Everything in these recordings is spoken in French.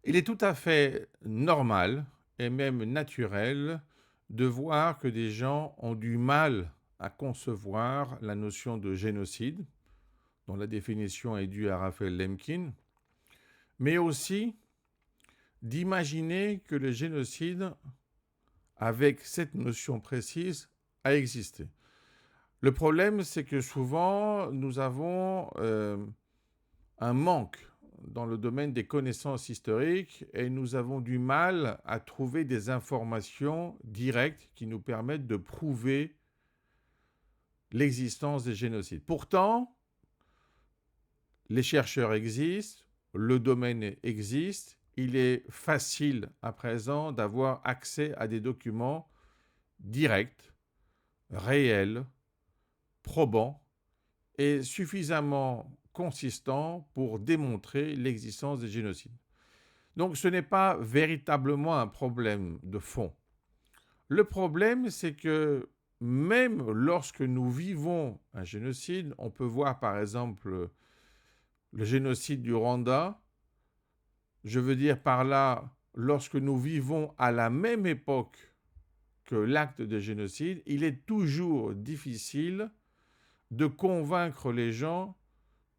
Il est tout à fait normal et même naturel de voir que des gens ont du mal à concevoir la notion de génocide, dont la définition est due à Raphaël Lemkin, mais aussi d'imaginer que le génocide, avec cette notion précise, a existé. Le problème, c'est que souvent, nous avons un manque dans le domaine des connaissances historiques et nous avons du mal à trouver des informations directes qui nous permettent de prouver l'existence des génocides. Pourtant, les chercheurs existent, le domaine existe, il est facile à présent d'avoir accès à des documents directs, réels, probants et suffisamment consistants pour démontrer l'existence des génocides. Donc ce n'est pas véritablement un problème de fond. Le problème, c'est que même lorsque nous vivons un génocide, on peut voir par exemple le génocide du Rwanda, je veux dire par là, lorsque nous vivons à la même époque que l'acte de génocide, il est toujours difficile de convaincre les gens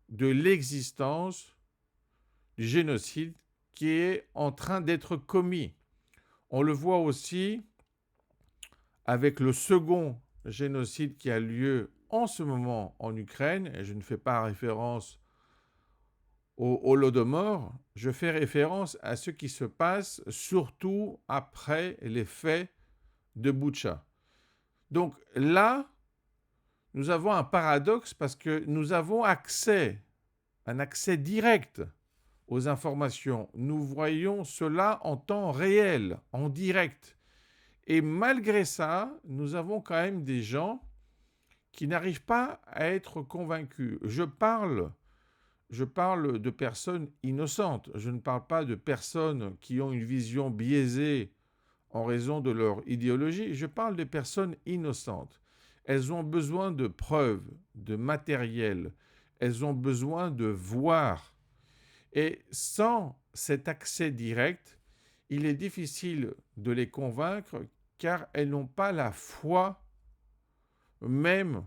de l'existence du génocide qui est en train d'être commis. On le voit aussi avec le second génocide qui a lieu en ce moment en Ukraine, et je ne fais pas référence au Holodomor, je fais référence à ce qui se passe surtout après les faits de Boutcha. Donc là, nous avons un paradoxe parce que nous avons un accès direct aux informations. Nous voyons cela en temps réel, en direct. Et malgré ça, nous avons quand même des gens qui n'arrivent pas à être convaincus. Je parle de personnes innocentes. Je ne parle pas de personnes qui ont une vision biaisée en raison de leur idéologie. Je parle de personnes innocentes. Elles ont besoin de preuves, de matériel. Elles ont besoin de voir. Et sans cet accès direct, il est difficile de les convaincre car elles n'ont pas la foi même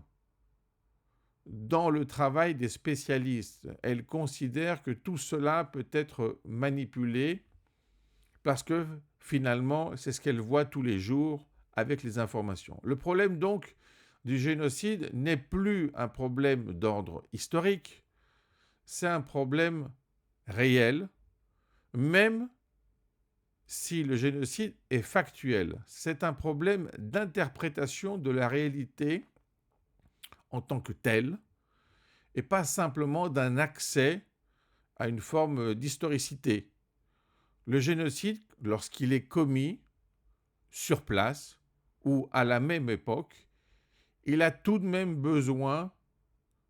dans le travail des spécialistes. Elles considèrent que tout cela peut être manipulé parce que finalement, c'est ce qu'elles voient tous les jours avec les informations. Le problème donc du génocide n'est plus un problème d'ordre historique, c'est un problème réel, même si le génocide est factuel. C'est un problème d'interprétation de la réalité en tant que telle, et pas simplement d'un accès à une forme d'historicité. Le génocide, lorsqu'il est commis sur place ou à la même époque, il a tout de même besoin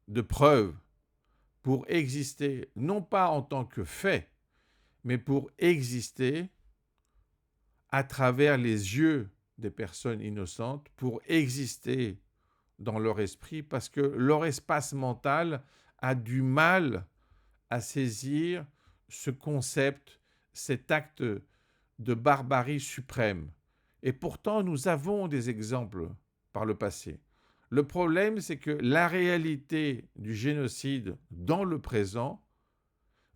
de preuves pour exister, non pas en tant que fait, mais pour exister à travers les yeux des personnes innocentes, pour exister dans leur esprit, parce que leur espace mental a du mal à saisir ce concept, cet acte de barbarie suprême. Et pourtant, nous avons des exemples par le passé. Le problème, c'est que la réalité du génocide dans le présent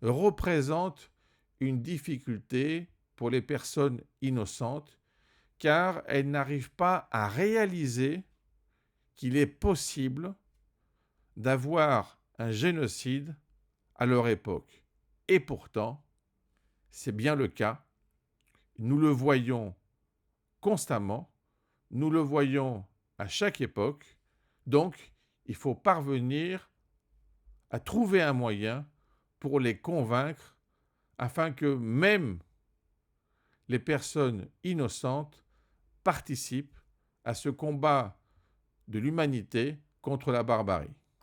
représente une difficulté pour les personnes innocentes, car elles n'arrivent pas à réaliser qu'il est possible d'avoir un génocide à leur époque. Et pourtant, c'est bien le cas. Nous le voyons constamment, nous le voyons à chaque époque. Donc, il faut parvenir à trouver un moyen pour les convaincre afin que même les personnes innocentes participent à ce combat de l'humanité contre la barbarie.